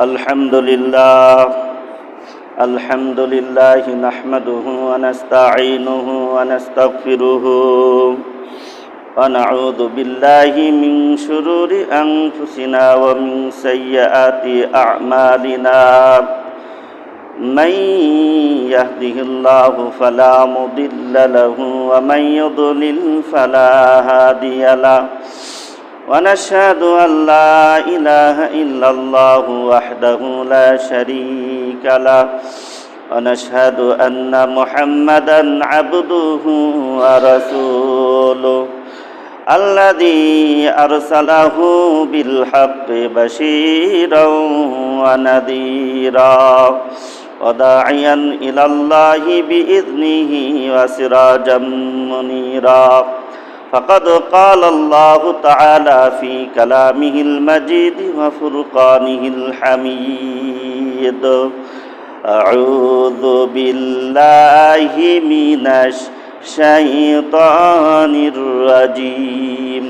الحمد لله نحمده ونستعينه ونستغفره ونعوذ بالله من شرور أنفسنا ومن سيئات أعمالنا من يهده الله فلا مضل له ومن يضلل فلا هادي له ونشهد أن لا إله إلا الله وحده لا شريك له ونشهد أن محمدًا عبده ورسوله الذي أرسله بالحق بشيرًا ونذيرًا وداعيًا إلى الله بإذنه وسراجًا منيرًا فقد قال الله تعالى في كلامه المجيد وفرقانه الحميد أعوذ بالله من الشيطان الرجيم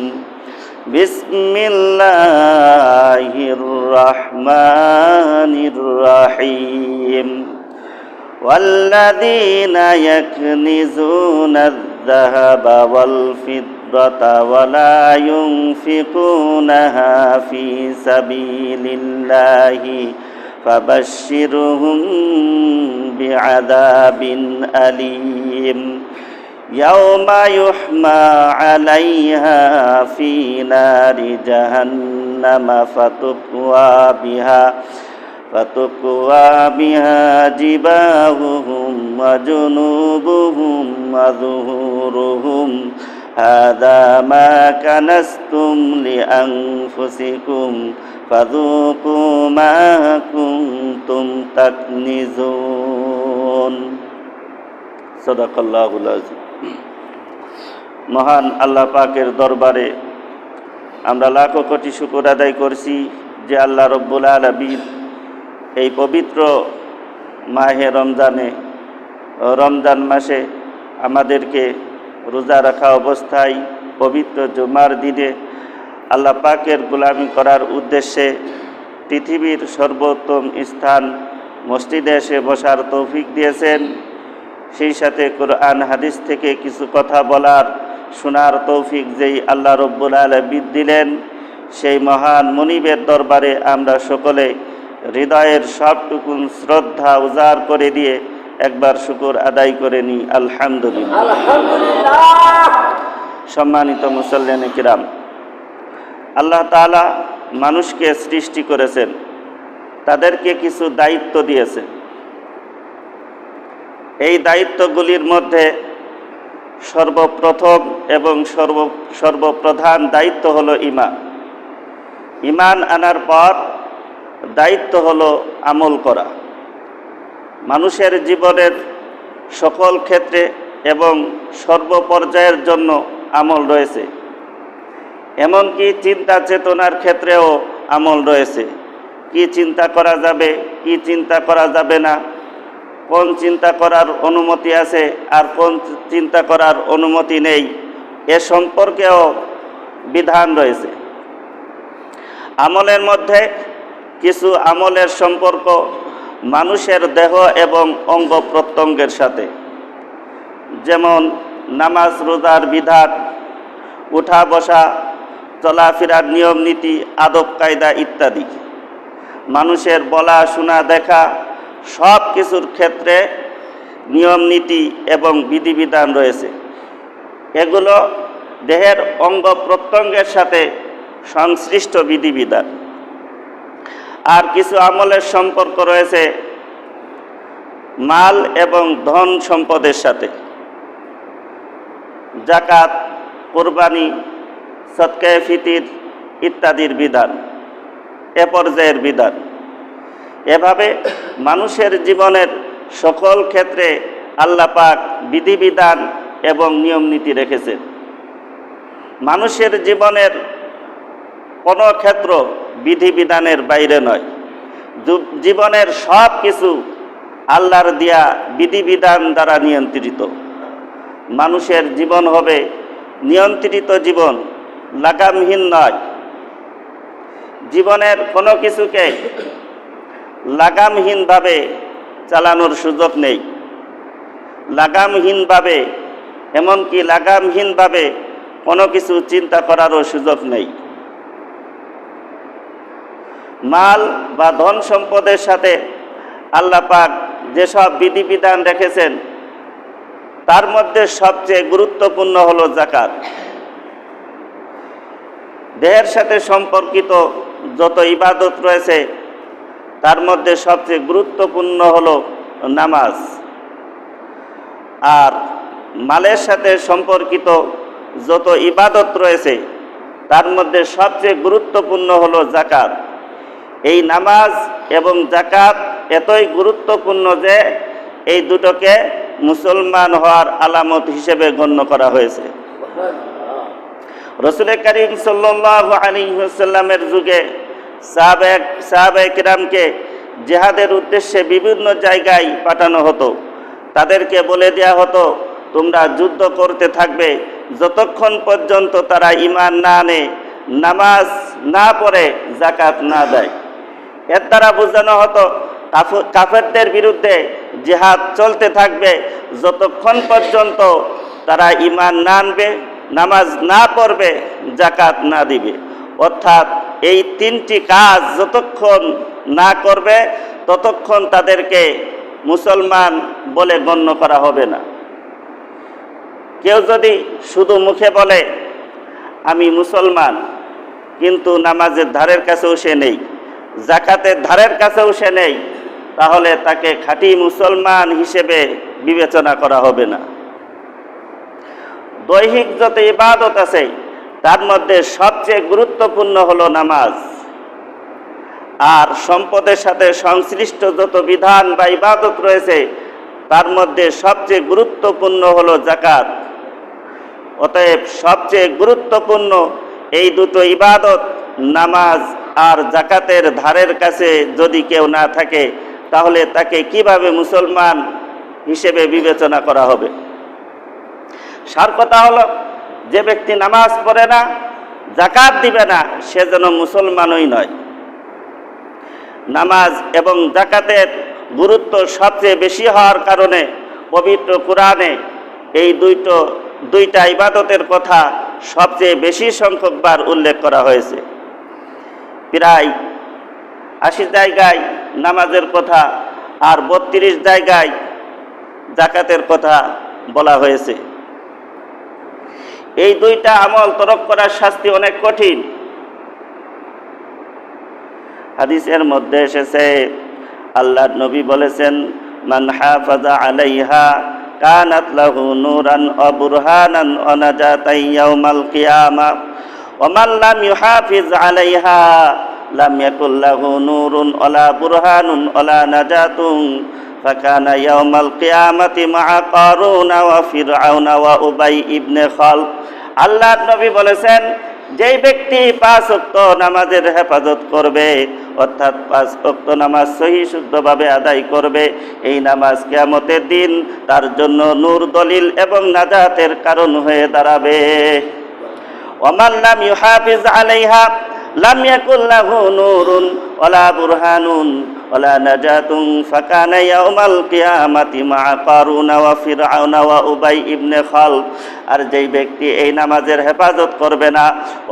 بسم الله الرحمن الرحيم والذين يكنزون الذهب والفضة ولا ينفقونها في سبيل الله فبشرهم بعذاب أليم يوم يحمى عليها في نار جهنم فتكوى بها جباههم وجنوبهم وظهورهم هذا ما كنزتم لأنفسكم فذوقوا ما كنتم تكنزون صدق الله العظيم। মহান আল্লাহ পাকের দরবারে আমরা লাখো কোটি শুকর আদায় করছি যে আল্লাহ রব্বুল আলামিন এই পবিত্র মাহে রমজান মাসে আমাদেরকে রোজা রাখা অবস্থায় পবিত্র জুমার দিনে আল্লাহ পাকের গোলামি করার উদ্দেশ্যে পৃথিবীর সর্বোত্তম স্থান মসজিদে এসে বসার তৌফিক দিয়েছেন। সেই সাথে কোরআন হাদিস থেকে কিছু কথা বলার শোনার তৌফিক যেই আল্লাহ রব্বুল আলামিন দিলেন, সেই মহান মুনিবের দরবারে আমরা সকলে হৃদয়ের সবটুকুন শ্রদ্ধা উজাড় করে দিয়ে একবার শুকর আদায় করে নিই আলহামদুলিল্লাহ। সম্মানিত মুসল্লিয়ানে কিরাম, আল্লাহ তাআলা মানুষকে সৃষ্টি করেছেন, তাদেরকে কিছু দায়িত্ব দিয়েছেন। এই দায়িত্বগুলির মধ্যে সর্বপ্রথম এবং সর্বপ্রধান দায়িত্ব হলো ঈমান আনার পর দায়িত্ব হলো আমল করা। মানুষের জীবনের সকল ক্ষেত্রে এবং সর্বপর্যায়ের জন্য আমল রয়েছে, এমনকি চিন্তা চেতনার ক্ষেত্রেও আমল রয়েছে। কি চিন্তা করা যাবে, কি চিন্তা করা যাবে না, কোন চিন্তা করার অনুমতি আছে আর কোন চিন্তা করার অনুমতি নেই, এ সম্পর্কেও বিধান রয়েছে। আমলের মধ্যে কিছু আমলের সম্পর্ক মানুষের দেহ এবং অঙ্গ প্রত্যঙ্গের সাথে, যেমন নামাজ রোজার বিধান, উঠা বসা, চলাফেরার নিয়ম নীতি, আদব কায়দা ইত্যাদি। মানুষের বলা শোনা দেখা সব কিছুর ক্ষেত্রে নিয়ম নীতি এবং বিধিবিধান রয়েছে। এগুলো দেহের অঙ্গ প্রত্যঙ্গের সাথে সংশ্লিষ্ট বিধিবিধান। আর কিছু আমলের সম্পর্ক রয়েছে মাল এবং ধন সম্পদের সাথে, যাকাত, কুরবানি, সদকায়ে ফিতির ইত্যাদির বিধান, এ পর্যায়ের বিধান। এভাবে মানুষের জীবনের সকল ক্ষেত্রে আল্লাহ পাক বিধিবিধান এবং নিয়ম নীতি রেখেছেন। মানুষের জীবনের কোনো ক্ষেত্র বিধিবিধানের বাইরে নয়। জীবনের সব কিছু আল্লাহর দেয়া বিধিবিধান দ্বারা নিয়ন্ত্রিত। মানুষের জীবন হবে নিয়ন্ত্রিত জীবন, লাগামহীন নয়। জীবনের কোনো কিছুকে লাগামহীনভাবে চালানোর সুযোগ নেই। লাগামহীনভাবে, এমনকি লাগামহীনভাবে কোনো কিছু চিন্তা করারও সুযোগ নেই। মাল বা ধন সম্পদের সাথে আল্লাহ পাক যেসব বিধিবিধান রেখেছেন তার মধ্যে সবচেয়ে গুরুত্বপূর্ণ হলো যাকাত। দেহের সাথে সম্পর্কিত যত ইবাদত রয়েছে তার মধ্যে সবচেয়ে গুরুত্বপূর্ণ হলো নামাজ, আর মালের সাথে সম্পর্কিত যত ইবাদত রয়েছে তার মধ্যে সবচেয়ে গুরুত্বপূর্ণ হলো যাকাত। এই নামাজ এবং যাকাত এতই গুরুত্বপূর্ণ যে এই দুটোকে মুসলমান হওয়ার আলামত হিসেবে গণ্য করা হয়েছে। রাসূল করিম সাল্লাল্লাহু আলাইহি ওয়াসাল্লামের যুগে সাহাবায়ে কিরামকে জিহাদের উদ্দেশ্যে বিভিন্ন জায়গায় পাঠানো হতো। তাদেরকে বলে দেওয়া হতো, তোমরা যুদ্ধ করতে থাকবে যতক্ষণ পর্যন্ত তারা ঈমান না আনে, নামাজ না পড়ে, যাকাত না দেয়। এর দ্বারা বোঝানো হতো কাফেরদের বিরুদ্ধে জিহাদ চলতে থাকবে যতক্ষণ পর্যন্ত তারা ঈমান না আনবে, নামাজ না পড়বে, যাকাত না দিবে। অর্থাৎ এই তিনটি কাজ যতক্ষণ না করবে ততক্ষণ তাদেরকে মুসলমান বলে গণ্য করা হবে না। কেউ যদি শুধু মুখে বলে আমি মুসলমান, কিন্তু নামাজের ধারের কাছেও সে নেই, যাকাতের ধারের কাছেও সে নেই, তাহলে তাকে খাঁটি মুসলমান হিসেবে বিবেচনা করা হবে না। দৈহিক যত ইবাদত আছে তার মধ্যে সবচেয়ে গুরুত্বপূর্ণ হলো নামাজ, আর সম্পদের সাথে সংশ্লিষ্ট যত বিধান বা ইবাদত রয়েছে তার মধ্যে সবচেয়ে গুরুত্বপূর্ণ হলো যাকাত। অতএব সবচেয়ে গুরুত্বপূর্ণ এই দুটো ইবাদত, নামাজ আর যাকাতের ধারের কাছে যদি কেউ না থাকে তাহলে তাকে কিভাবে মুসলমান হিসেবে বিবেচনা করা হবে? সার কথা হলো, যে ব্যক্তি নামাজ পড়ে না, যাকাত দিবে না, সে যেন মুসলমানই নয়। নামাজ এবং যাকাতের গুরুত্ব সবচেয়ে বেশি হওয়ার কারণে পবিত্র কোরআনে এই দুইটা ইবাদতের কথা সবচেয়ে বেশি সংখ্যকবার উল্লেখ করা হয়েছে। প্রায় 80 জায়গায় নামাজের কথা আর 32 জায়গায় যাকাতের কথা বলা হয়েছে। এই দুইটা আমল তরক করার শাস্তি অনেক কঠিন। হাদিসের মধ্যে এসেছে, আল্লাহর নবী বলেছেন, মান হাফাজা আলাইহা কানাত লাহু নূরান ওয়া বুরহানান ওয়া নাজাতান ইয়াউমাল কিয়ামাহ ওয়া মান লাম ইউহাফিজ আলাইহা লাম ইয়াকুল লাহু নূরুন ওয়ালা বুরহানুন ওয়ালা নাজাতুন ফাকানা ইয়াউমাল কিয়ামাতি মা'a কারুনা ওয়া ফিরআউনা ওয়া উবাই ইবনে খালব। আল্লাহর নবী বলেছেন, যেই ব্যক্তি 5 ওয়াক্ত নামাজের হেফাজত করবে, অর্থাৎ 5 ওয়াক্ত নামাজ সহি শুদ্ধভাবে আদায় করবে, এই নামাজ কিয়ামতের দিন তার জন্য নূর, দলিল এবং নাজাতের কারণ হয়ে দাঁড়াবে। ওয়ামান লাম ইউহাফিজ আলাইহা লাম ইয়াকুল লাহু নূরুন ওয়ালা বুরহানুন ওয়ালা নাজাতুন ফাকানা ইয়াউমাল কিয়ামাতি মা'a কারুনা ওয়া ফিরআউনা ওয়া উবাই ইবনে খালব। আর যেই ব্যক্তি এই নামাজের হেফাজত করবে না,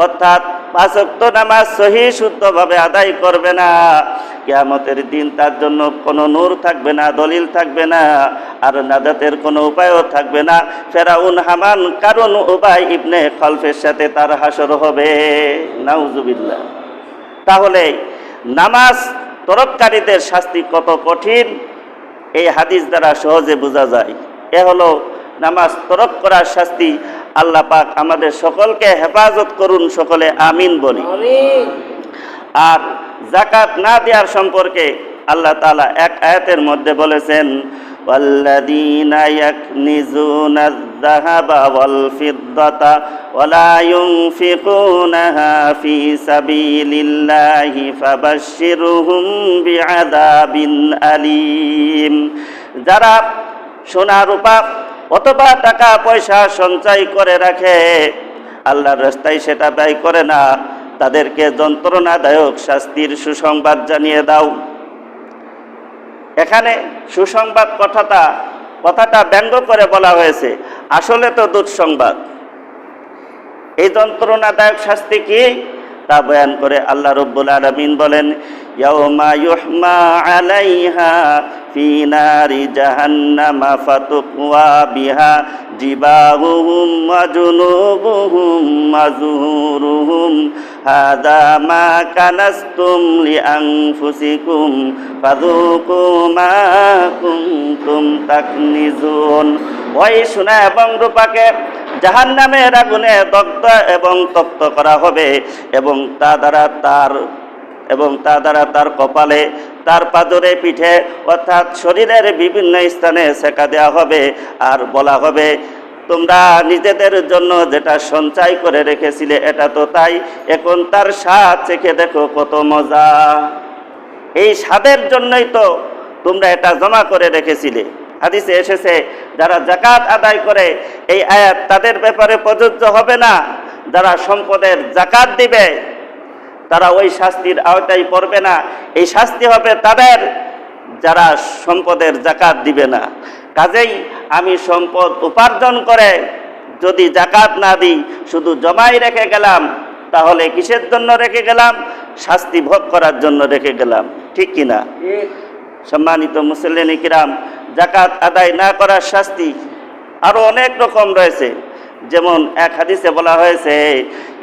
অর্থাৎ 5 ওয়াক্ত নামাজ সহি শুদ্ধভাবে আদায় করবে না, কিয়ামতের দিন তার জন্য কোনো নূর থাকবে না, দলিল থাকবে না, আর নাজাতের কোনো উপায়ও থাকবে না। ফেরাউন, হামান, কারুন, উবাই ইবনে খালফের সাথে তার হাসর হবে। নাউজুবিল্লাহ। তাহলে নামাজ তরককারীদের শাস্তি কত কঠিন এই হাদিস দ্বারা সহজে বোঝা যায়। এ হলো নামাজ তরক করার শাস্তি। আল্লাহ পাক আমাদের সকলকে হেফাজত করুন, সকলে আমিন বলি। আর যাকাত না দেওয়ার সম্পর্কে আল্লাহ তাআলা এক আয়াতের মধ্যে বলেছেন, ওয়াল্লাযীনা ইয়াকনিজুনা আয-যাহাবা ওয়াল ফিদ্দাতা ওয়া লা ইউনফিকুনাহা ফী সাবিলিল্লাহি ফাবাশশিরহুম বিআযাবিন আলীম। যারা সোনা রূপা অথবা টাকা পয়সা সঞ্চয় করে রাখে, আল্লাহর রাস্তায় সেটা ব্যয় করে না, তাদেরকে যন্ত্রণাদায়ক শাস্তির সুসংবাদ জানিয়ে দাও। এখানে সুসংবাদ কথাটা ব্যঙ্গ করে বলা হয়েছে, আসলে তো দুঃসংবাদ। এই যন্ত্রণাদায়ক শাস্তি কি তা বয়ান করে আল্লাহ রাব্বুল আলামিন বলেন, ইয়াউমা ইউহমা আলাইহা ফি নারি জাহান্নামা ফাতুকওয়া বিহা জিবাহুহুম ওয়া জুনুবুহুম ওয়া যুহুরুহুম হাদা মা কানাসতুম লিআনফুসিকুম ফাযুকু মা কুনতুম তাকনিজুন। ওই সোনা এবং রূপাকে জাহান্নামের আগুনে দগ্ধ এবং তপ্ত করা হবে এবং তা দ্বারা তার কপালে, তার পাদরে, পিঠে অর্থাৎ শরীরের বিভিন্ন স্থানে সেকা দেওয়া হবে। আর বলা হবে, তোমরা নিজেদের জন্য যেটা সঞ্চয় করে রেখেছিলে এটা তো তাই, এখন তার স্বাদ চেখে দেখো কত মজা। এই স্বাদের জন্যই তো তোমরা এটা জমা করে রেখেছিলে। হাদিসে এসেছে, যারা যাকাত আদায় করে এই আয়াত তাদের ব্যাপারে প্রযোজ্য হবে না। যারা সম্পদের যাকাত দিবে তারা ওই শাস্তির আওতায় পড়বে না। এই শাস্তি হবে তাদের যারা সম্পদের যাকাত দিবে না। কাজেই আমি সম্পদ উপার্জন করে যদি যাকাত না দিই, শুধু জমাই রেখে গেলাম, তাহলে কিসের জন্য রেখে গেলাম? শাস্তি ভোগ করার জন্য রেখে গেলাম, ঠিক কিনা? সম্মানিত মুসল্লিন কিরাম, যাকাত আদায় না করার শাস্তি আরো অনেক রকম রয়েছে। যেমন এক হাদিসে বলা হয়েছে,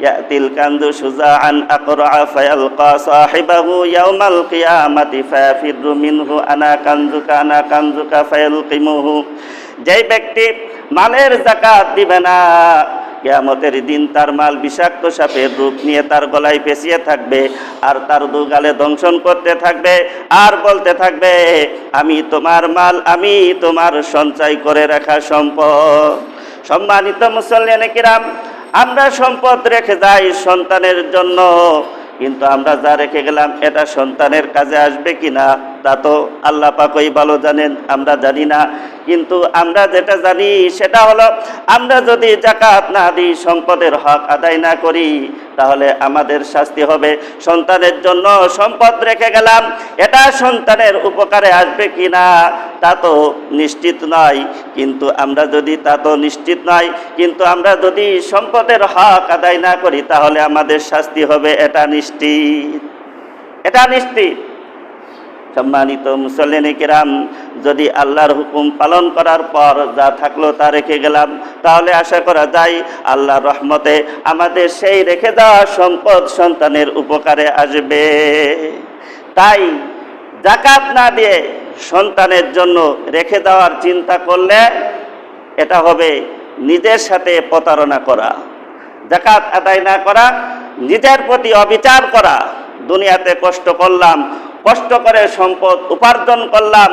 ইয়াতিল কানজু শুজাআন আকরা ফায়ালকা সাহিবাহু ইয়াউমাল কিয়ামাতি ফায়াফিরু মিনহু আনা কানজুকা ফায়ালকিমুহু। যেই ব্যক্তি মালের যাকাত দিবে না, কিয়ামতের দিন তার মাল বিষাক্ত সাপের রূপ নিয়ে তার গলায় পেঁচিয়ে থাকবে আর তার দুগালে দংশন করতে থাকবে আর বলতে থাকবে, আমি তোমার মাল, আমি তোমার সঞ্চয় করে রাখা সম্পদ। সম্মানিত মুসল্লিন কিরাম, আমরা সম্পদ রেখে যাই সন্তানের জন্য, কিন্তু আমরা যা রেখে গেলাম এটা সন্তানের কাজে আসবে কিনা তা তো আল্লাহ পাকই ভালো জানেন, আমরা জানি না। কিন্তু আমরা যেটা জানি সেটা হলো, আমরা যদি যাকাত না দিই, সম্পদের হক আদায় না করি, তাহলে আমাদের শাস্তি হবে। সন্তানের জন্য সম্পদ রেখে গেলাম, এটা সন্তানের উপকারে আসবে কিনা তা তো নিশ্চিত নয়। কিন্তু আমরা যদি সম্পদের হক আদায় না করি, তাহলে আমাদের শাস্তি হবে, এটা নিশ্চিত। সম্মানিত মুসল্লিন কিরাম, যদি আল্লাহর হুকুম পালন করার পর যা থাকলো তা রেখে গেলাম, তাহলে আশা করা যায় আল্লাহর রহমতে আমাদের সেই রেখে দেওয়া সম্পদ সন্তানের উপকারে আসবে। তাই যাকাত না দিয়ে সন্তানের জন্য রেখে দেওয়ার চিন্তা করলে এটা হবে নিজের সাথে প্রতারণা করা। যাকাত আদায় না করা, নিজের প্রতি অবিচার করা। দুনিয়াতে কষ্ট করলাম, কষ্ট করে সম্পদ উপার্জন করলাম,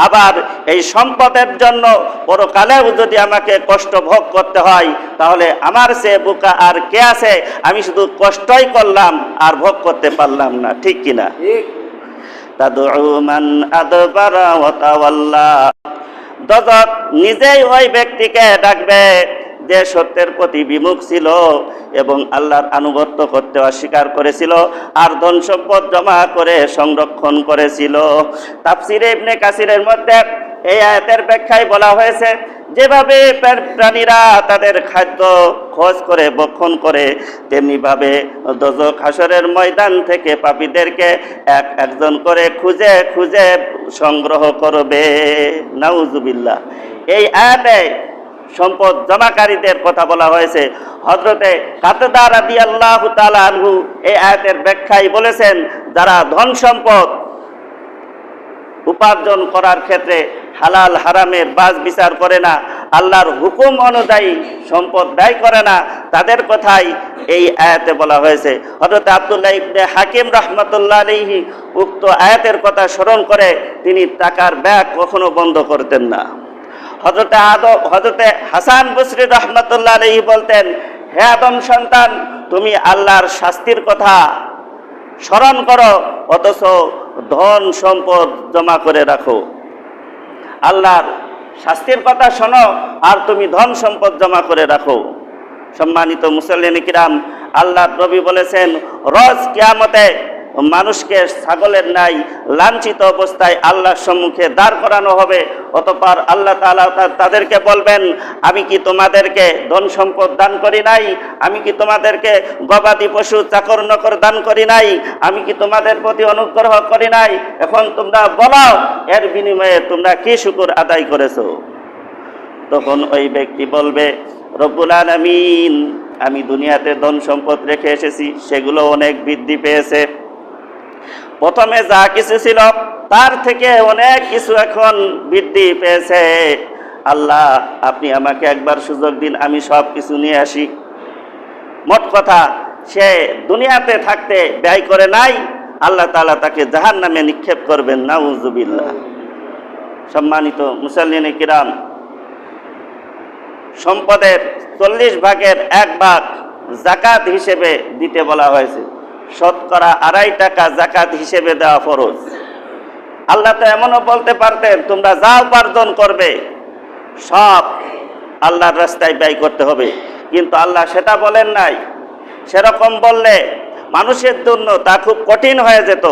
আবার এই সম্পদের জন্য পরকালেও যদি আমাকে কষ্ট ভোগ করতে হয়, তাহলে আমার সে বোকা আর কে আছে? আমি শুধু কষ্টই করলাম আর ভোগ করতে পারলাম না, ঠিক কিনা? তাদউ মান আদবারা ওয়া তাওয়াল্লা। দজক নিজেই ওই ব্যক্তিকে ডাকবে যে সত্যের প্রতি বিমুখ ছিল এবং আল্লাহর আনুগত্য করতে অস্বীকার করেছিল আর ধন সম্পদ জমা করে সংরক্ষণ করেছিল। তাফসিরে ইবনে কাসিরের মধ্যে এই আয়াতের ব্যাখ্যায় বলা হয়েছে, যেভাবে প্রাণীরা তাদের খাদ্য খোঁজ করে ভক্ষণ করে, তেমনিভাবে দোজখ হাসরের ময়দান থেকে পাপীদেরকে একজন করে খুঁজে খুঁজে সংগ্রহ করবে। নাউজুবিল্লাহ। এই আয়াতে সম্পদ জমাকারীদের কথা বলা হয়েছে। হযরতে কাতাদা রাদিয়াল্লাহু তাআলা আনহু এই আয়াতের ব্যাখ্যায় বলেছেন, যারা ধন সম্পদ উপার্জন করার ক্ষেত্রে হালাল হারামের বাজ বিচার করে না, আল্লাহর হুকুম অনুযায়ী সম্পদ ব্যয় করে না, তাদের কথাই এই আয়াতে বলা হয়েছে। হযরত আব্দুল্লাহ ইবনে হাকিম রাহমাতুল্লাহ আলাইহি উক্ত আয়াতের কথা স্মরণ করে তিনি টাকার ব্যাগ কখনো বন্ধ করতেন না। হযরতে হাসান বসরি রাহমাতুল্লাহ আলাইহি বলতেন, হে আদম সন্তান, তুমি আল্লাহর শাস্তির কথা স্মরণ করো, অথচ ধন সম্পদ জমা করে রাখো। আল্লাহর শাস্তির কথা শোনো আর তুমি ধন সম্পদ জমা করে রাখো। সম্মানিত মুসল্লিন কিরাম, আল্লাহর নবী বলেছেন, রোজ কিয়ামতে মানুষকে ছাগলের ন্যায় লাঞ্ছিত অবস্থায় আল্লাহর সম্মুখে দাঁড় করানো হবে। অতঃপর আল্লাহ তাআলা তাদেরকে বলবেন, আমি কি তোমাদেরকে ধন সম্পদ দান করি নাই? আমি কি তোমাদেরকে গবাদি পশু চাকর নকর দান করি নাই? আমি কি তোমাদের প্রতি অনুগ্রহ করি নাই? এখন তোমরা বলো, এর বিনিময়ে তোমরা কি শুকর আদায় করেছো? তখন ওই ব্যক্তি বলবে, রব্বুল আলামিন, আমি দুনিয়াতে ধন সম্পদ রেখে এসেছি, সেগুলো অনেক বৃদ্ধি পেয়েছে। প্রথমে যা কিছু ছিল তার থেকে অনেক কিছু এখন বৃদ্ধি পেয়েছে। আল্লাহ, আপনি আমাকে একবার সুযোগ দিন, আমি সব কিছু নিয়ে আসি। মোট কথা, সে দুনিয়াতে থাকতে ব্যয় করে নাই, আল্লাহ তাআলা তাকে জাহান্নামে নিক্ষেপ করবেন, নাউযুবিল্লাহ। সম্মানিত মুসল্লিনে কিরাম, সম্পদের 40 ভাগের 1 ভাগ যাকাত হিসেবে দিতে বলা হয়েছে। শতকরা 2.5 টাকা যাকাত হিসেবে দেওয়া ফরজ। আল্লাহ তো এমনও বলতে পারতেন, তোমরা যা উপার্জন করবে সব আল্লাহর রাস্তায় ব্যয় করতে হবে, কিন্তু আল্লাহ সেটা বলেন নাই। সেরকম বললে মানুষের জন্য তা খুব কঠিন হয়ে যেত,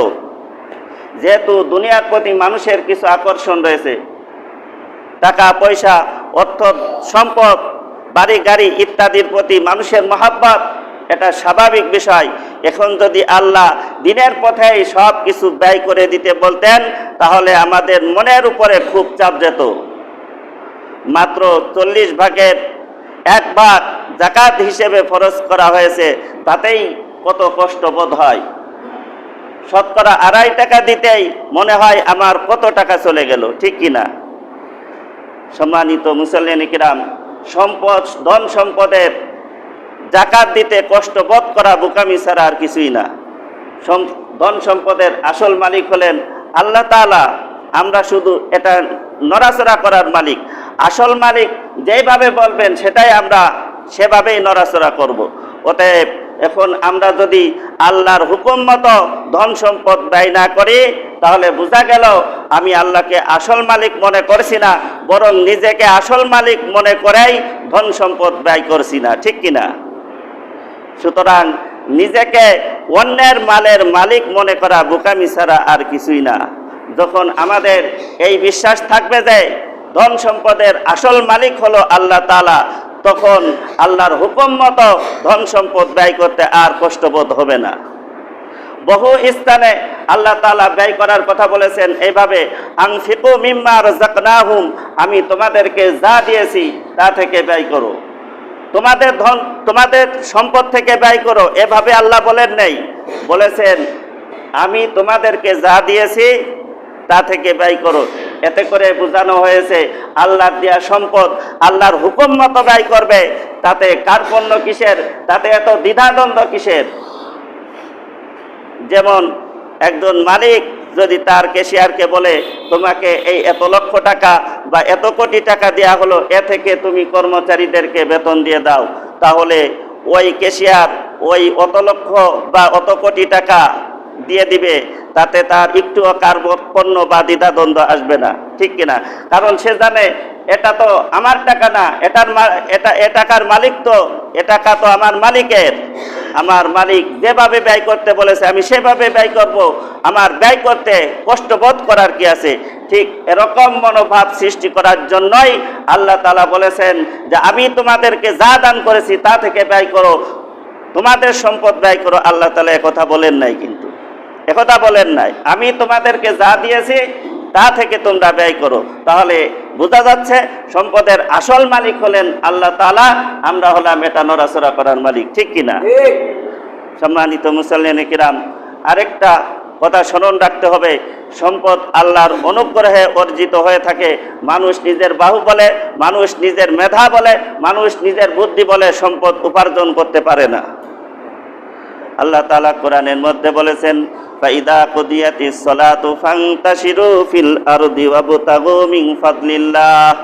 যেহেতু দুনিয়ার প্রতি মানুষের কিছু আকর্ষণ রয়েছে। টাকা পয়সা, অর্থ সম্পদ, বাড়ি গাড়ি ইত্যাদির প্রতি মানুষের মহাব্বত, এটা স্বাভাবিক বিষয়। এখন যদি আল্লাহ দিনের পথেই সব কিছু ব্যয় করে দিতে বলতেন, তাহলে আমাদের মনের উপরে খুব চাপ যেত। মাত্র 40 ভাগের 1 ভাগ যাকাত হিসেবে ফরজ করা হয়েছে, তাতেই কত কষ্ট বোধ হয়। শতকরা 2.5 টাকা দিতেই মনে হয় আমার কত টাকা চলে গেল, ঠিক কিনা? সম্মানিত মুসল্লিন কিরাম, সম্পদ, ধন সম্পদের যাকাত দিতে কষ্ট বোধ করা বোকামি ছাড়া আর কিছুই না। ধন সম্পদের আসল মালিক হলেন আল্লাহ তাআলা। আমরা শুধু এটা নড়াচড়া করার মালিক। আসল মালিক যেভাবে বলবেন সেটাই আমরা সেভাবেই নড়াচড়া করব। অতএব এখন আমরা যদি আল্লাহর হুকুম মতো ধন সম্পদ ব্যয় না করি, তাহলে বোঝা গেল আমি আল্লাহকে আসল মালিক মনে করছি না, বরং নিজেকে আসল মালিক মনে করেই ধন সম্পদ ব্যয় করছি না, ঠিক কিনা? সুতরাং নিজেকে অন্যের মালের মালিক মনে করা বোকামি ছাড়া আর কিছুই না। যখন আমাদের এই বিশ্বাস থাকবে যে ধন সম্পদের আসল মালিক হলো আল্লাহ তাআলা, তখন আল্লাহর হুকুম মতো ধন সম্পদ ব্যয় করতে আর কষ্টবোধ হবে না। বহু স্থানে আল্লাহ তাআলা ব্যয় করার কথা বলেছেন এইভাবে, আনফিকু মিম্মা রাযাকনাহুম, আমি তোমাদেরকে যা দিয়েছি তা থেকে ব্যয় করো। তোমাদের ধন, তোমাদের সম্পদ থেকে ব্যয় করো, এভাবে আল্লাহ বলেন নেই। বলেছেন আমি তোমাদেরকে যা দিয়েছি তা থেকে ব্যয় করো। এতে করে বোঝানো হয়েছে আল্লাহর দেয়া সম্পদ আল্লাহর হুকুম মতো ব্যয় করবে, তাতে কার্পণ্য কিসের, তাতে এত দ্বিধাদ্বন্দ্ব কিসের? যেমন একজন মালিক যদি তার ক্যাশিয়ারকে বলে, তোমাকে এই এত লক্ষ টাকা বা এত কোটি টাকা দেওয়া হলো, এ থেকে তুমি কর্মচারীদেরকে বেতন দিয়ে দাও, তাহলে ওই ক্যাশিয়ার ওই অত লক্ষ বা অত কোটি টাকা দিয়ে দিবে, তাতে তার একটুও কার্পণ্য বা দ্বিধাদ্বন্দ্ব আসবে না, ঠিক কিনা? কারণ সে জানে এটা তো আমার টাকা না, এ টাকার মালিক তো, এ টাকা তো আমার মালিকের। আমার মালিক যেভাবে ব্যয় করতে বলেছে আমি সেভাবে ব্যয় করব, আমার ব্যয় করতে কষ্টবোধ করার কি আছে? ঠিক এরকম মনোভাব সৃষ্টি করার জন্যই আল্লাহ তাআলা বলেছেন যে আমি তোমাদেরকে যা দান করেছি তা থেকে ব্যয় করো, তোমাদের সম্পদ ব্যয় করো। আল্লাহ তাআলা একথা বলেন নাই, কিন্তু একথা বলেন নাই, আমি তোমাদেরকে যা দিয়েছি তা থেকে তোমরা ব্যয় করো। তাহলে বোঝা যাচ্ছে সম্পদের আসল মালিক হলেন আল্লাহ তাআলা, আমরা হলাম এটা নড়াচড়া করার মালিক, ঠিক কিনা? সম্মানিত মুসল্লিন কিরাম, আরেকটা কথা স্মরণ রাখতে হবে, সম্পদ আল্লাহর অনুগ্রহে অর্জিত হয়ে থাকে। মানুষ নিজের বাহুবলে, মানুষ নিজের মেধা বলে, মানুষ নিজের বুদ্ধি বলে সম্পদ উপার্জন করতে পারে না। আল্লাহ তাআলা কোরআনের মধ্যে বলেছেন, ফাইদা কুদিয়াতিস সালাতু ফান্তাশিরু ফিল আরদি ওয়াবতাগু মিন ফাদলিল্লাহ।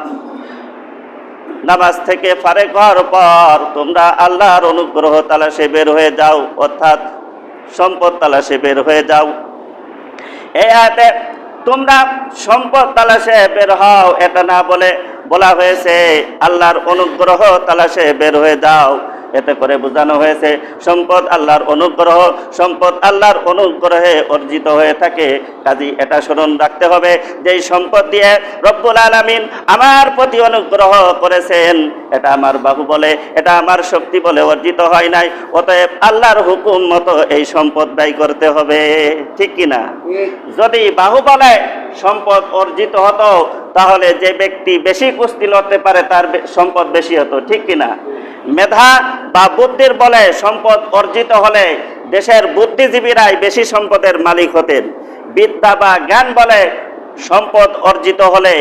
নামাজ থেকে ফারেক হওয়ার পর তোমরা আল্লাহর অনুগ্রহ তালাশে বের হয়ে যাও, অর্থাৎ সম্পদ তালাশে বের হয়ে যাও। এই আয়াতে তোমরা সম্পদ তালাশে বের হও এটা না বলে বলা হয়েছে আল্লাহর অনুগ্রহ তালাশে বের হয়ে যাও। এতে করে বোঝানো হয়েছে সম্পদ আল্লাহর অনুগ্রহ, সম্পদ আল্লাহর অনুগ্রহে অর্জিত হয়ে থাকে। কাজী এটা স্মরণ রাখতে হবে যে এই সম্পদ দিয়ে রব্বুল আলামিন আমার প্রতি অনুগ্রহ করেছেন, এটা আমার বাহুবলে, এটা আমার শক্তি বলে অর্জিত হয় নাই। অতএব আল্লাহর হুকুম মতো এই সম্পদ ব্যয় করতে হবে, ঠিক কিনা? যদি বাহুবলে সম্পদ অর্জিত হতো তাহলে যে ব্যক্তি বেশি কুস্তি লড়তে পারে তার সম্পদ বেশি হতো, ঠিক কিনা? মেধা বা বুদ্ধির বলে সম্পদ অর্জিত হলে দেশের বুদ্ধিজীবীরাই বেশি সম্পদের মালিক হতেন। বিদ্যা বা জ্ঞান বলে সম্পদ অর্জিত হলে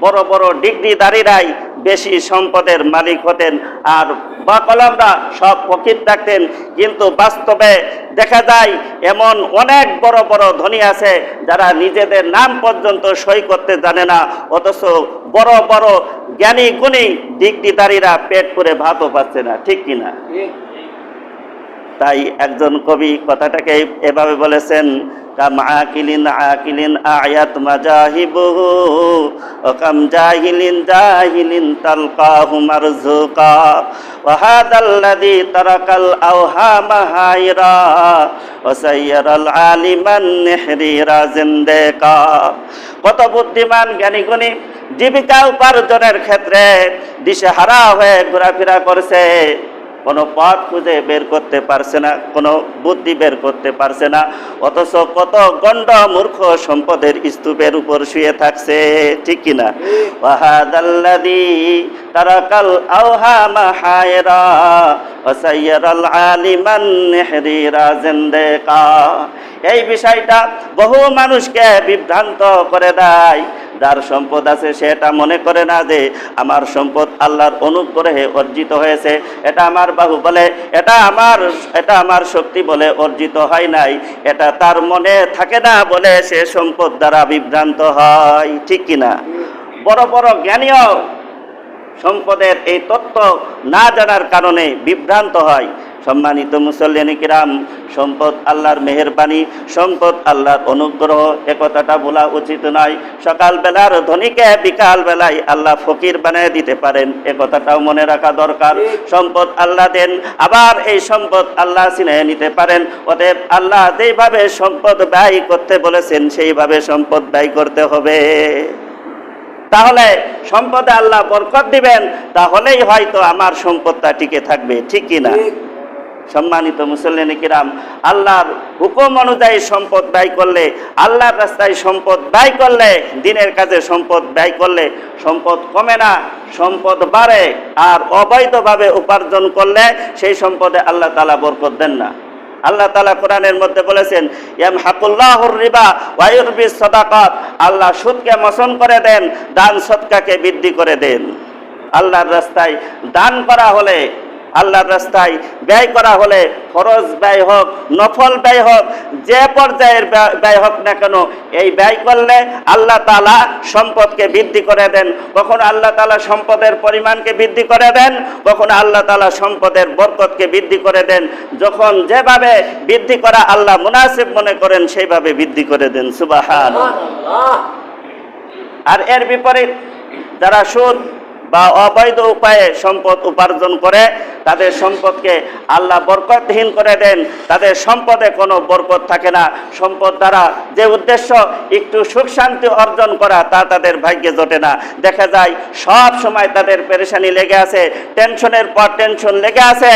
বড় বড় ডিগ্রিধারীরাই বেশি সম্পদের মালিক হতেন, আর বা কলমরা সব ফকির থাকতেন। কিন্তু বাস্তবে দেখা যায় এমন অনেক বড় বড় ধনী আছে যারা নিজেদের নাম পর্যন্ত সই করতে জানে না, অথচ বড় বড় জ্ঞানী গুণী ডিগ্রিধারীরা পেট করে ভাতও পাচ্ছে না, ঠিক কিনা? তাই একজন কবি কথাটাকে এভাবে বলেছেন, কাম আকিলিন আকিলিন আয়াত মাজাহিবুহু কাম জাহিলিন জাহিলিন তালকাহু মারজুকা ওয়া হাদাল্লাযী তারাকাল আওহামা হায়রা ওয়া সাইয়ারাল আলিমান নিহরিরা জিন্দেকা। কত বুদ্ধিমান জ্ঞানী গুণী জীবিকা উপার্জনের ক্ষেত্রে দিশেহারা হয়ে ঘোরাফেরা করছে, কোনো পথ খুঁজে বের করতে পারছে না, কোনো বুদ্ধি বের করতে পারছে না, অথচ কত গণ্ড মূর্খ সম্পদের স্তূপের উপর শুয়ে থাকছে, ঠিক কিনা? ওয়াহাদাল্লাযী তারাকাল আওহামা হায়রা ওয়া সাইয়ারাল আলিমান নিহরিরা জিন্দেকা। এই বিষয়টা বহু মানুষকে বিভ্রান্ত করে দেয়। যার সম্পদ আছে সেটা মনে করে না যে আমার সম্পদ আল্লাহর অনুগ্রহে অর্জিত হয়েছে, এটা আমার বাহুবলে, এটা আমার শক্তি বলে অর্জিত হয় নাই, এটা তার মনে থাকে না বলে সে সম্পদ দ্বারা বিভ্রান্ত হয়, ঠিক কিনা? বড় বড় জ্ঞানীও সম্পদের এই তত্ত্ব না জানার কারণে বিভ্রান্ত হয়। সম্মানিত মুসল্লিয়ানে কিরাম, সম্পদ আল্লাহর মেহেরবানি, সম্পদ আল্লাহর অনুগ্রহ, একথাটা বলা উচিত নয়। সকালবেলার ধনীকে বিকাল বেলায় আল্লাহ ফকির বানিয়ে দিতে পারেন, একথাটাও মনে রাখা দরকার। সম্পদ আল্লাহ দেন, আবার এই সম্পদ আল্লাহ ছিনিয়ে নিতে পারেন। অতএব আল্লাহ যেইভাবে সম্পদ ব্যয় করতে বলেছেন সেইভাবে সম্পদ ব্যয় করতে হবে। তাহলে সম্পদে আল্লাহ বরকত দিবেন, তাহলেই হয়তো আমার সম্পদটা টিকে থাকবে, ঠিক কিনা? সম্মানিত মুসল্লিয়ানে কিরাম, আল্লাহর হুকুম অনুযায়ী সম্পদ ব্যয় করলে, আল্লাহর রাস্তায় সম্পদ ব্যয় করলে, দিনের কাজে সম্পদ ব্যয় করলে সম্পদ কমে না, সম্পদ বাড়ে। আর অবৈধভাবে উপার্জন করলে সেই সম্পদে আল্লাহ তাআলা বরকত দেন না। আল্লাহ তাআলা কোরআনের মধ্যে বলেছেন, ইয়ামহাকুল্লাহুর রিবা ওয়া ইউরবিস সাদাকাত, আল্লাহ সুদকে মোচন করে দেন, দান সদকাকে বৃদ্ধি করে দেন। আল্লাহর রাস্তায় দান করা হলে, আল্লাহর রাস্তায় ব্যয় করা হলে, ফরজ ব্যয় হোক, নফল ব্যয় হোক, যে পর্যায়ের ব্যয় হোক না কেন, এই ব্যয় করলে আল্লাহ তাআলা সম্পদকে বৃদ্ধি করে দেন। কখনো আল্লাহ তাআলা সম্পদের পরিমাণকে বৃদ্ধি করে দেন, কখনো আল্লাহ তাআলা সম্পদের বরকতকে বৃদ্ধি করে দেন। যখন যেভাবে বৃদ্ধি করা আল্লাহ মুনাসিব মনে করেন সেইভাবে বৃদ্ধি করে দেন। সুবহানাল্লাহ। আর এর বিপরীত যারা সুদ বা অবৈধ উপায়ে সম্পদ উপার্জন করে, তাদের সম্পদকে আল্লাহ বরকতহীন করে দেন, তাদের সম্পদে কোনো বরকত থাকে না। সম্পদ দ্বারা যে উদ্দেশ্য একটু সুখ শান্তি অর্জন করা, তা তাদের ভাগ্যে জোটে না। দেখা যায় সব সময় তাদের পেরেশানি লেগে আছে, টেনশনের পর টেনশন লেগে আছে,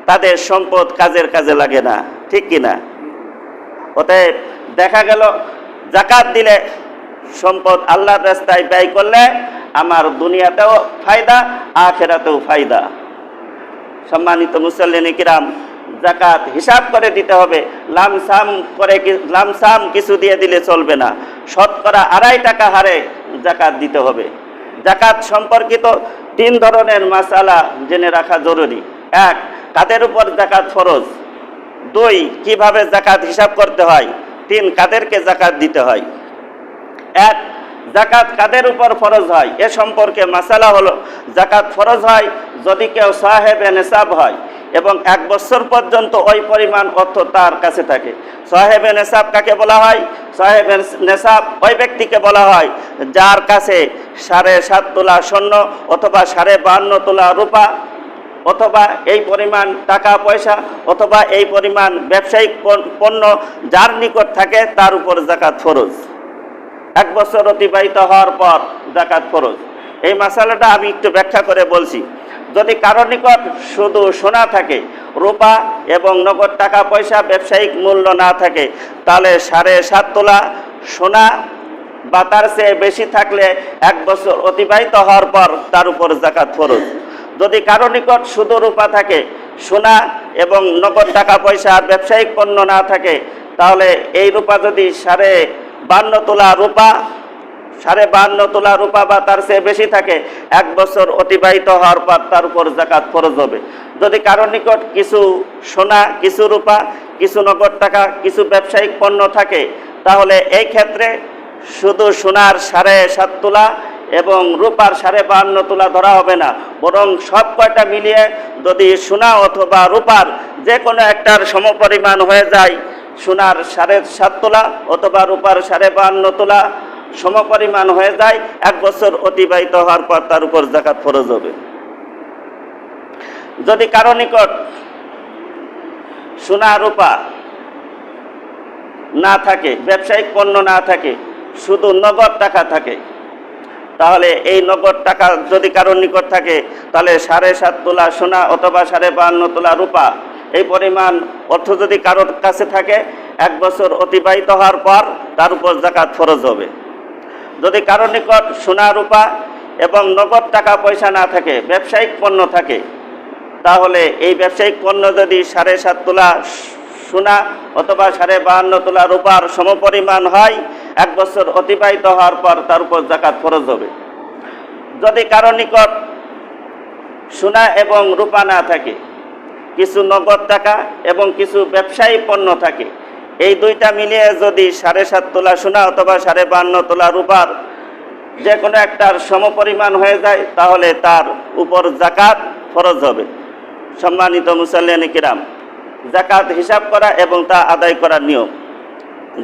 তাদের সম্পদ কাজের কাজে লাগে না, ঠিক কিনা? অতএব দেখা গেল যাকাত দিলে, সম্পদ আল্লাহর রাস্তায় ব্যয় করলে আমার দুনিয়াতেও ফায়দা, আখিরাতেও ফায়দা। সম্মানিত মুসল্লিয়ানে কিরাম, যাকাত হিসাব করে দিতে হবে, লামসাম কিছু দিয়ে দিলে চলবে না। শতকরা 2.5 টাকা হারে যাকাত দিতে হবে। যাকাত সম্পর্কিত 3 ধরনের মাসালা জেনে রাখা জরুরি। 1, কাদের উপর যাকাত ফরজ। 2, কিভাবে যাকাত হিসাব করতে হয়। 3, কাদেরকে যাকাত দিতে হয়। 1, যাকাত কাদের উপর ফরজ হয় এ সম্পর্কে মাসালা হলো, যাকাত ফরজ হয় যদি কেউ সাহেবে নেসাব হয় এবং 1 বছর পর্যন্ত ওই পরিমাণ অর্থ তার কাছে থাকে। সাহেবে নেসাব কাকে বলা হয়? সাহেবে নেসাব ওই ব্যক্তিকে বলা হয় যার কাছে 7.5 তোলা স্বর্ণ অথবা 52.5 তোলা রূপা অথবা এই পরিমাণ টাকা পয়সা অথবা এই পরিমাণ ব্যবসায়িক পণ্য যার নিকট থাকে তার উপর যাকাত ফরজ। 1 বছর অতিবাহিত হওয়ার পর যাকাত ফরজ। এই মাসালাটা আমি একটু ব্যাখ্যা করে বলছি। যদি কারো নিকট শুধু সোনা থাকে, রূপা এবং নগদ টাকা পয়সা ব্যবসায়িক মূল্য না থাকে, তাহলে 7.5 তোলা সোনা বা তার চেয়ে বেশি থাকলে 1 বছর অতিবাহিত হওয়ার পর তার উপর যাকাত ফরজ। যদি কারো নিকট শুধু রূপা থাকে, সোনা এবং নগদ টাকা পয়সা ব্যবসায়িক পণ্য না থাকে, তাহলে এই রূপা যদি 52.5 তোলা রূপা 52.5 তোলা রূপা বা তার চেয়ে বেশি থাকে, 1 বছর অতিবাহিত হওয়ার পর তার উপর যাকাত ফরজ হবে। যদি কারো নিকট কিছু সোনা, কিছু রূপা, কিছু নগদ টাকা, কিছু ব্যবসায়িক পণ্য থাকে, তাহলে এই ক্ষেত্রে শুধু সোনার 7.5 তোলা এবং রূপার 52.5 তোলা ধরা হবে না, বরং সব কয়টা মিলিয়ে যদি সোনা অথবা রূপার যে কোনো একটার সমপরিমাণ হয়ে যায়, সোনার 7.5 তোলা অথবা রূপার 52.5 তোলা সমপরিমাণ হয়ে যায়, 1 বছর অতিবাহিত হওয়ার পর তার উপর যাকাত ফরজ হবে। যদি কারো নিকট সোনা রূপা না থাকে, ব্যবসায়িক পণ্য না থাকে, শুধু নগদ টাকা থাকে, তাহলে এই নগদ টাকা যদি কারোর নিকট থাকে, তাহলে 7.5 তোলা সোনা অথবা 52.5 তোলা রূপা এই পরিমাণ অর্থ যদি কারোর কাছে থাকে, 1 বছর অতিবাহিত হওয়ার পর তার উপর যাকাত ফরজ হবে। যদি কারোর নিকট সোনা রূপা এবং নগদ টাকা পয়সা না থাকে, ব্যবসায়িক পণ্য থাকে, তাহলে এই ব্যবসায়িক পণ্য যদি 7.5 তোলা সোনা অথবা 52.5 তোলা রূপার সমপরিমাণ হয়, 1 বছর অতিবাহিত হওয়ার পর তার উপর যাকাত ফরজ হবে। যদি কারো নিকট সোনা এবং রূপা না থাকে, কিছু নগদ টাকা এবং কিছু ব্যবসায়ী পণ্য থাকে, এই দুইটা মিলিয়ে যদি 7.5 তোলা সোনা অথবা 52.5 তোলা রূপার যে কোনো একটার সমপরিমাণ হয়ে যায়, তাহলে তার উপর যাকাত ফরজ হবে। সম্মানিত মুসল্লিয়ানে কিরাম, যাকাত হিসাব করা এবং তা আদায় করার নিয়ম।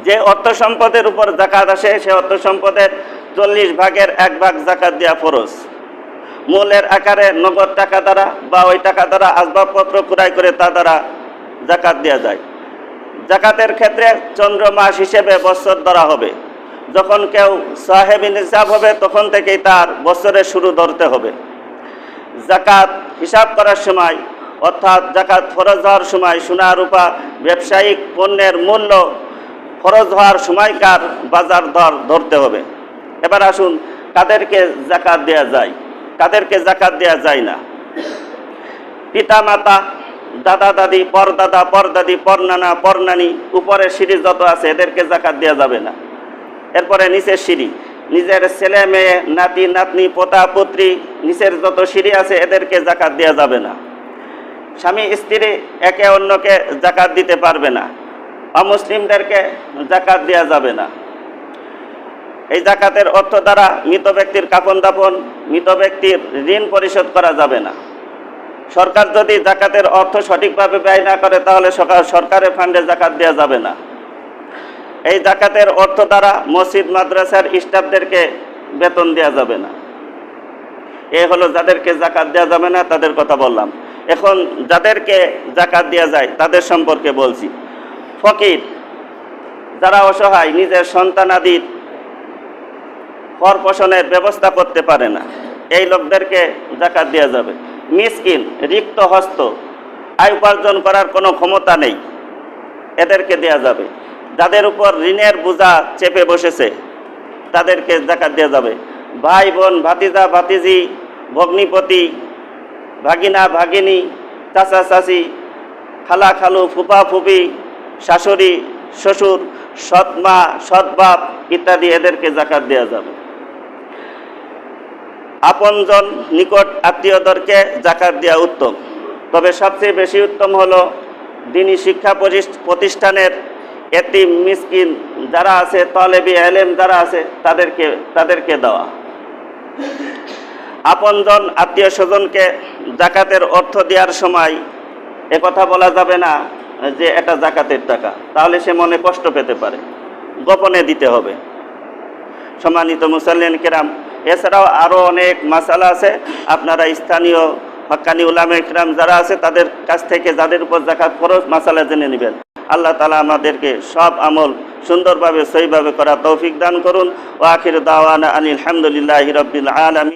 যে অর্থ সম্পদের উপর যাকাত আসে, সে অর্থ সম্পদের 40 ভাগের 1 ভাগ যাকাত দেওয়া ফরজ। মূলের আকারে নগদ টাকা দ্বারা বা ওই টাকা দ্বারা আসবাবপত্র ক্রয় করে তা দ্বারা যাকাত দেওয়া যায়। যাকাতের ক্ষেত্রে চন্দ্র মাস হিসেবে বছর ধরা হবে। যখন কেউ সাহেব নিসাব হবে, তখন থেকেই তার বছরের শুরু ধরতে হবে। যাকাত হিসাব করার সময়, অর্থাৎ যাকাত ফরজ হওয়ার সময়, সোনা রূপা ব্যবসায়িক পণ্যের মূল্য ফরজ হওয়ার সময়কার বাজার দর ধরতে হবে। এবার আসুন, কাদেরকে যাকাত দেওয়া যায়, কাদেরকে যাকাত দেওয়া যায় না। পিতা মাতা, দাদা দাদি, পরদাদা, পরদাদি, পরনানা, পরনানি, উপরের সিঁড়ি যত আছে এদেরকে যাকাত দেওয়া যাবে না। এরপরে নিচের সিঁড়ি, নিজের ছেলে মেয়ে, নাতি নাতনি, পোতা পুত্রী, নিচের যত সিঁড়ি আছে এদেরকে যাকাত দেওয়া যাবে না। স্বামী স্ত্রী একে অন্যকে যাকাত দিতে পারবে না। অমুসলিমদেরকে যাকাত দেওয়া যাবে না। এই যাকাতের অর্থ দ্বারা মৃত ব্যক্তির কাফন দাফন, মৃত ব্যক্তির ঋণ পরিশোধ করা যাবে না। সরকার যদি যাকাতের অর্থ সঠিকভাবে ব্যয় না করে, তাহলে সরকারের ফান্ডে যাকাত দেওয়া যাবে না। এই যাকাতের অর্থ দ্বারা মসজিদ মাদ্রাসার স্টাফদেরকে বেতন দেওয়া যাবে না। এ হলো যাদেরকে যাকাত দেওয়া যাবে না, তাদের কথা বললাম। এখন যাদেরকে যাকাত দেওয়া যায় তাদের সম্পর্কে বলছি। ফকির, যারা অসহায়, নিজের সন্তানাদির ভরণ-পোষণের ব্যবস্থা করতে পারে না, এই লোকদেরকে যাকাত দেওয়া যাবে। মিসকিন, রিক্ত হস্ত, আয় উপার্জন করার কোনো ক্ষমতা নেই, এদেরকে দেওয়া যাবে। যাদের উপর ঋণের বোঝা চেপে বসেছে তাদেরকে যাকাত দেওয়া যাবে। ভাই বোন, ভাতিজা ভাতিজি, ভগ্নিপতি, ভাগিনা ভাগিনী, চাচা চাচি, খালা খালু, ফুপা ফুপি, শাশুড়ি শ্বশুর, সৎ মা সৎ বাপ ইত্যাদি, এদেরকে যাকাত দেওয়া যাবে। আপনজন, নিকট আত্মীয়দেরকে যাকাত দেওয়া উত্তম। তবে সবচেয়ে বেশি উত্তম হলো দ্বীনি শিক্ষা প্রতিষ্ঠানের এতিম মিসকিন যারা আছে, তলেবি এলেম যারা আছে তাদেরকে দেওয়া। আপনজন আত্মীয় স্বজনকে যাকাতের অর্থ দেওয়ার সময় একথা বলা যাবে না যে এটা যাকাতের টাকা, তাহলে সে মনে কষ্ট পেতে পারে। গোপনে দিতে হবে। সম্মানিত মুসল্লিন কিরাম, এছাড়াও আরও অনেক মাসালা আছে, আপনারা স্থানীয় হক্কানি উলামা ইকরাম যারা আছে তাদের কাছ থেকে যাদের উপর যাকাত ফরজ মাসালা জেনে নেবেন। আল্লাহ তাআলা আমাদেরকে সব আমল সুন্দরভাবে সহিভাবে করা তৌফিক দান করুন। ওয়া আখিরু দাওয়ানা আনিল হামদুলিল্লাহি রাব্বিল আলামিন।